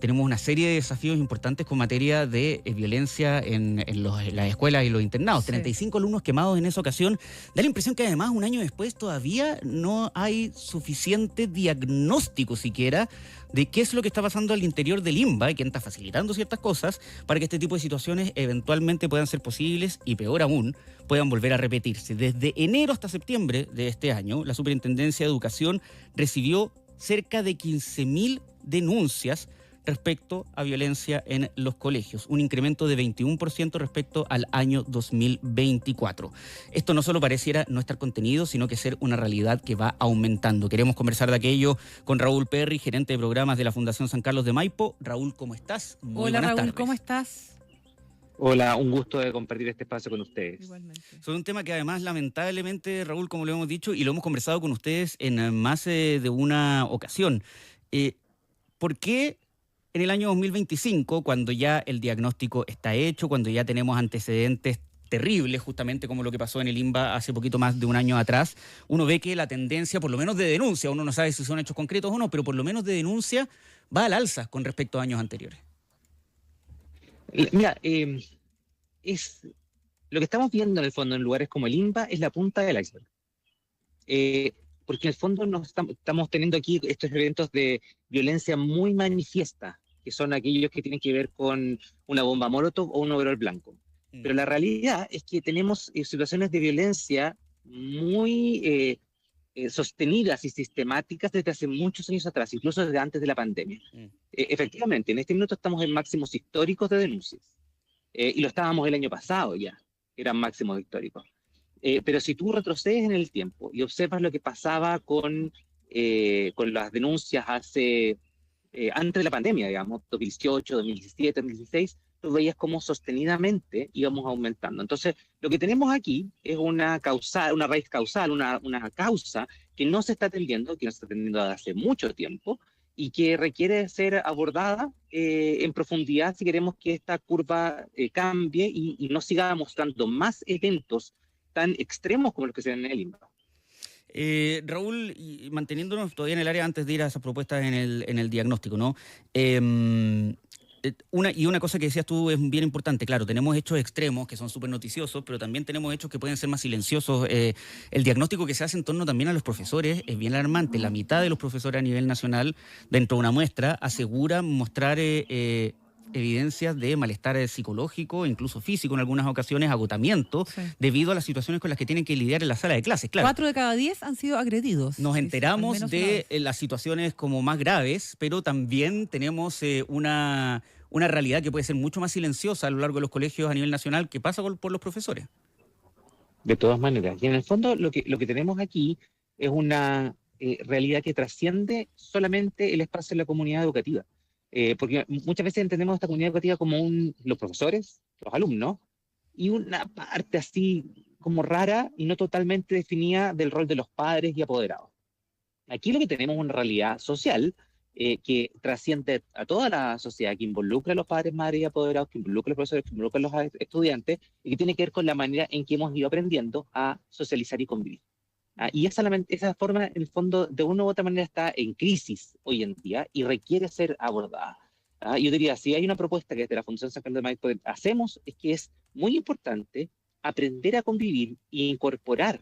tenemos una serie de desafíos importantes con materia de violencia en las escuelas y los internados. Sí. 35 alumnos quemados en esa ocasión. Da la impresión que además un año después todavía no hay suficiente diagnóstico siquiera de qué es lo que está pasando al interior del INBA y quién está facilitando ciertas cosas para que este tipo de situaciones eventualmente puedan ser posibles y, peor aún, puedan volver a repetirse. Desde enero hasta septiembre de este año, la Superintendencia de Educación recibió cerca de 15.000 denuncias respecto a violencia en los colegios, un incremento de 21% respecto al año 2024. Esto no solo pareciera no estar contenido, sino que ser una realidad que va aumentando. Queremos conversar de aquello con Raúl Perry, gerente de programas de la Fundación San Carlos de Maipo. Raúl, ¿cómo estás? Muy Hola Raúl, tardes. ¿Cómo estás? Hola, un gusto de compartir este espacio con ustedes. Igualmente. Sobre un tema que además, lamentablemente, Raúl, como lo hemos dicho, y lo hemos conversado con ustedes en más de una ocasión, ¿por qué en el año 2025, cuando ya el diagnóstico está hecho, cuando ya tenemos antecedentes terribles, justamente como lo que pasó en el INBA hace poquito más de un año atrás, uno ve que la tendencia, por lo menos de denuncia, uno no sabe si son hechos concretos o no, pero por lo menos de denuncia, va al alza con respecto a años anteriores? Mira, es lo que estamos viendo en el fondo en lugares como el INBA es la punta del iceberg. Porque en el fondo estamos teniendo aquí estos eventos de violencia muy manifiesta, que son aquellos que tienen que ver con una bomba molotov o un overol blanco. Pero la realidad es que tenemos situaciones de violencia muy sostenidas y sistemáticas desde hace muchos años atrás, incluso desde antes de la pandemia. Efectivamente, en este minuto estamos en máximos históricos de denuncias. Y lo estábamos el año pasado ya, eran máximos históricos. Pero si tú retrocedes en el tiempo y observas lo que pasaba con las denuncias antes de la pandemia, digamos, 2018, 2017, 2016, tú veías cómo sostenidamente íbamos aumentando. Entonces, lo que tenemos aquí es una raíz causal, una causa que no se está atendiendo, que no se está atendiendo desde hace mucho tiempo y que requiere ser abordada en profundidad si queremos que esta curva cambie y no siga mostrando más eventos tan extremos como los que se ven en el INBA. Raúl, y manteniéndonos todavía en el área antes de ir a esas propuestas en el diagnóstico, ¿no? Una cosa que decías tú es bien importante, claro, tenemos hechos extremos que son súper noticiosos, pero también tenemos hechos que pueden ser más silenciosos. El diagnóstico que se hace en torno también a los profesores es bien alarmante. La mitad de los profesores a nivel nacional, dentro de una muestra, aseguran mostrar evidencias de malestar psicológico, incluso físico en algunas ocasiones, agotamiento, sí, debido a las situaciones con las que tienen que lidiar en la sala de clases. Claro, 4 de cada 10 han sido agredidos. Nos enteramos de las situaciones como más graves, pero también tenemos una realidad que puede ser mucho más silenciosa a lo largo de los colegios a nivel nacional que pasa por los profesores. De todas maneras. Y en el fondo lo que tenemos aquí es una realidad que trasciende solamente el espacio de la comunidad educativa. Porque muchas veces entendemos esta comunidad educativa como los profesores, los alumnos, y una parte así como rara y no totalmente definida del rol de los padres y apoderados. Aquí lo que tenemos es una realidad social que trasciende a toda la sociedad, que involucra a los padres, madres y apoderados, que involucra a los profesores, que involucra a los estudiantes, y que tiene que ver con la manera en que hemos ido aprendiendo a socializar y convivir. Y esa forma, en el fondo, de una u otra manera está en crisis hoy en día y requiere ser abordada. Yo diría, si hay una propuesta que desde la Fundación San Carlos de Maipo hacemos, es que es muy importante aprender a convivir e incorporar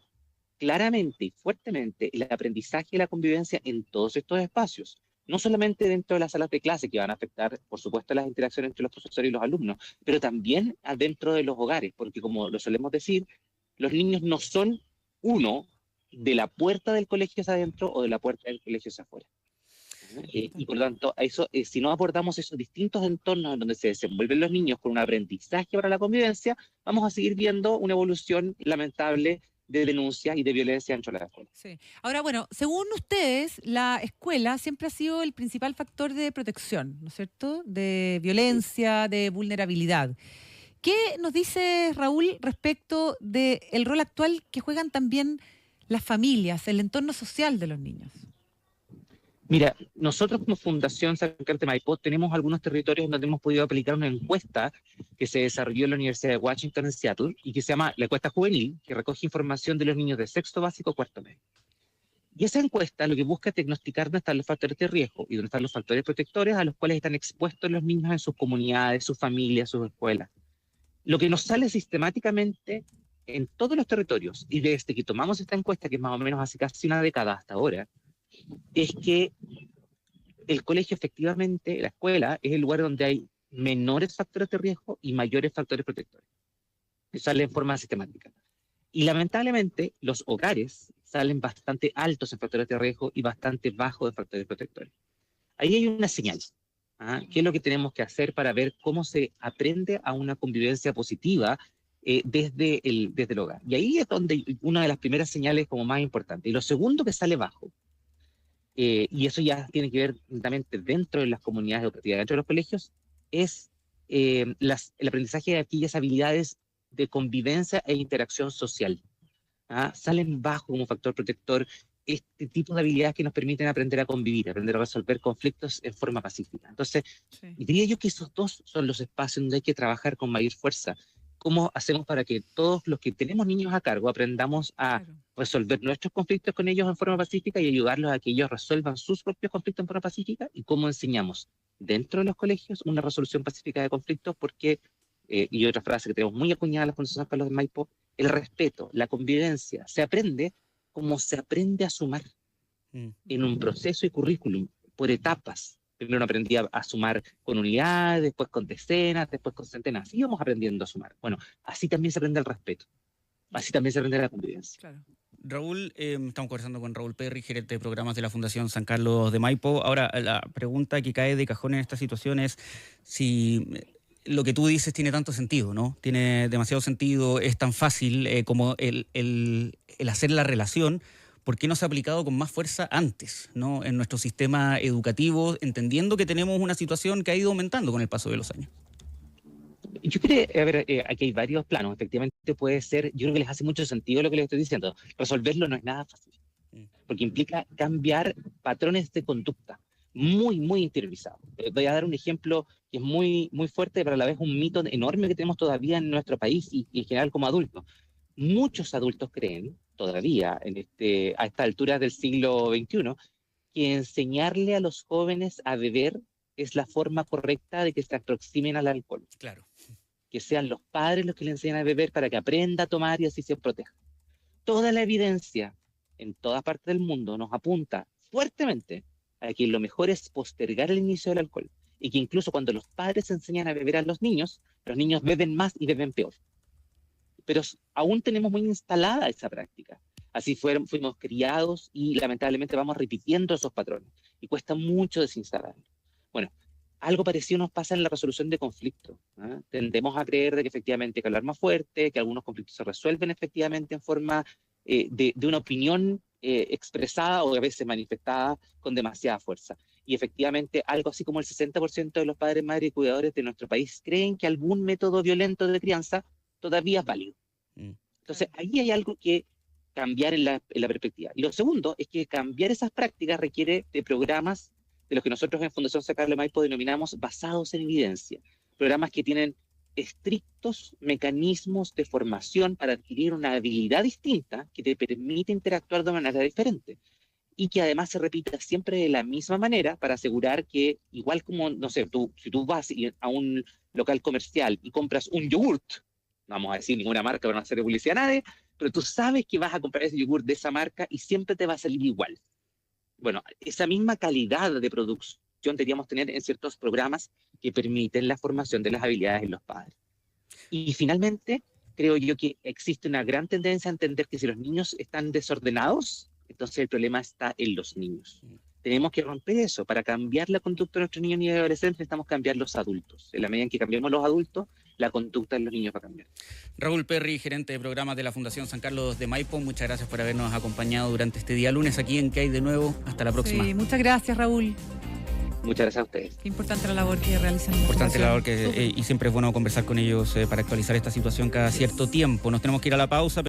claramente y fuertemente el aprendizaje y la convivencia en todos estos espacios. No solamente dentro de las salas de clase, que van a afectar, por supuesto, las interacciones entre los profesores y los alumnos, pero también dentro de los hogares, porque como lo solemos decir, los niños no son uno de la puerta del colegio hacia adentro o de la puerta del colegio hacia afuera. Y por lo tanto, si no abordamos esos distintos entornos en donde se desenvuelven los niños con un aprendizaje para la convivencia, vamos a seguir viendo una evolución lamentable de denuncias y de violencia dentro de la escuela. Sí. Ahora, bueno, según ustedes, la escuela siempre ha sido el principal factor de protección, ¿no es cierto?, de violencia, de vulnerabilidad. ¿Qué nos dice Raúl respecto del rol actual que juegan también las familias, el entorno social de los niños? Mira, nosotros como Fundación San Carlos de Maipo tenemos algunos territorios donde hemos podido aplicar una encuesta que se desarrolló en la Universidad de Washington en Seattle y que se llama la encuesta juvenil, que recoge información de los niños de sexto básico a cuarto medio. Y esa encuesta lo que busca es diagnosticar dónde están los factores de riesgo y dónde están los factores protectores a los cuales están expuestos los niños en sus comunidades, sus familias, sus escuelas. Lo que nos sale sistemáticamente en todos los territorios, y desde que tomamos esta encuesta, que es más o menos hace casi una década hasta ahora, es que el colegio efectivamente, la escuela, es el lugar donde hay menores factores de riesgo y mayores factores protectores. Eso sale en forma sistemática. Y lamentablemente los hogares salen bastante altos en factores de riesgo y bastante bajos en factores protectores. Ahí hay una señal. ¿Qué es lo que tenemos que hacer para ver cómo se aprende a una convivencia positiva desde el hogar? Y ahí es donde una de las primeras señales como más importante. Y lo segundo que sale bajo, y eso ya tiene que ver también dentro de las comunidades educativas, dentro de los colegios, es el aprendizaje de aquellas habilidades de convivencia e interacción social. Salen bajo como factor protector este tipo de habilidades que nos permiten aprender a convivir, aprender a resolver conflictos en forma pacífica. Entonces, diría yo que esos dos son los espacios donde hay que trabajar con mayor fuerza. ¿Cómo hacemos para que todos los que tenemos niños a cargo aprendamos a resolver nuestros conflictos con ellos en forma pacífica y ayudarlos a que ellos resuelvan sus propios conflictos en forma pacífica? ¿Y cómo enseñamos dentro de los colegios una resolución pacífica de conflictos? Porque, y otra frase que tenemos muy acuñada en la Fundación San Carlos de Maipo, el respeto, la convivencia, se aprende como se aprende a sumar en un proceso y currículum, por etapas. Primero uno aprendía a sumar con unidades, después con decenas, después con centenas. Y íbamos aprendiendo a sumar. Bueno, así también se aprende el respeto. Así también se aprende la convivencia. Claro. Raúl, estamos conversando con Raúl Perry, gerente de programas de la Fundación San Carlos de Maipo. Ahora, la pregunta que cae de cajón en esta situación es si lo que tú dices tiene tanto sentido, ¿no? Tiene demasiado sentido, es tan fácil como el hacer la relación. ¿Por qué no se ha aplicado con más fuerza antes, ¿no? En nuestro sistema educativo, entendiendo que tenemos una situación que ha ido aumentando con el paso de los años? Yo creo, a ver, aquí hay varios planos. Efectivamente puede ser, yo creo que les hace mucho sentido lo que les estoy diciendo. Resolverlo no es nada fácil, porque implica cambiar patrones de conducta muy, muy interiorizados. Voy a dar un ejemplo que es muy, muy fuerte, pero a la vez un mito enorme que tenemos todavía en nuestro país y en general como adultos. Muchos adultos creen, todavía a esta altura del siglo XXI, que enseñarle a los jóvenes a beber es la forma correcta de que se aproximen al alcohol. Claro. Que sean los padres los que le enseñan a beber para que aprenda a tomar y así se proteja. Toda la evidencia en toda parte del mundo nos apunta fuertemente a que lo mejor es postergar el inicio del alcohol y que incluso cuando los padres enseñan a beber a los niños beben más y beben peor. Pero aún tenemos muy instalada esa práctica. Así fuimos criados y lamentablemente vamos repitiendo esos patrones y cuesta mucho desinstalarlo. Bueno, algo parecido nos pasa en la resolución de conflictos. Tendemos a creer de que efectivamente hay que hablar más fuerte, que algunos conflictos se resuelven efectivamente en forma de una opinión expresada o a veces manifestada con demasiada fuerza. Y efectivamente algo así como el 60% de los padres, madres y cuidadores de nuestro país creen que algún método violento de crianza todavía es válido. Entonces, ahí hay algo que cambiar en la perspectiva. Y lo segundo es que cambiar esas prácticas requiere de programas de los que nosotros en Fundación San Carlos de Maipo denominamos basados en evidencia. Programas que tienen estrictos mecanismos de formación para adquirir una habilidad distinta que te permite interactuar de manera diferente. Y que además se repita siempre de la misma manera para asegurar que, igual como, no sé, si tú vas a un local comercial y compras un yogurt, no vamos a decir ninguna marca para no hacer publicidad a nadie, pero tú sabes que vas a comprar ese yogur de esa marca y siempre te va a salir igual. Bueno, esa misma calidad de producción deberíamos tener en ciertos programas que permiten la formación de las habilidades en los padres. Y finalmente, creo yo que existe una gran tendencia a entender que si los niños están desordenados, entonces el problema está en los niños. Tenemos que romper eso. Para cambiar la conducta de nuestros niños y adolescentes necesitamos cambiar los adultos. En la medida en que cambiemos los adultos, la conducta de los niños va a cambiar. Raúl Perry, gerente de programas de la Fundación San Carlos de Maipo, muchas gracias por habernos acompañado durante este día lunes aquí en ¿Qué hay de nuevo? Hasta la próxima. Sí, muchas gracias, Raúl. Muchas gracias a ustedes. Qué importante la labor que realizan. Importante la labor y siempre es bueno conversar con ellos para actualizar esta situación cada cierto tiempo. Nos tenemos que ir a la pausa, pero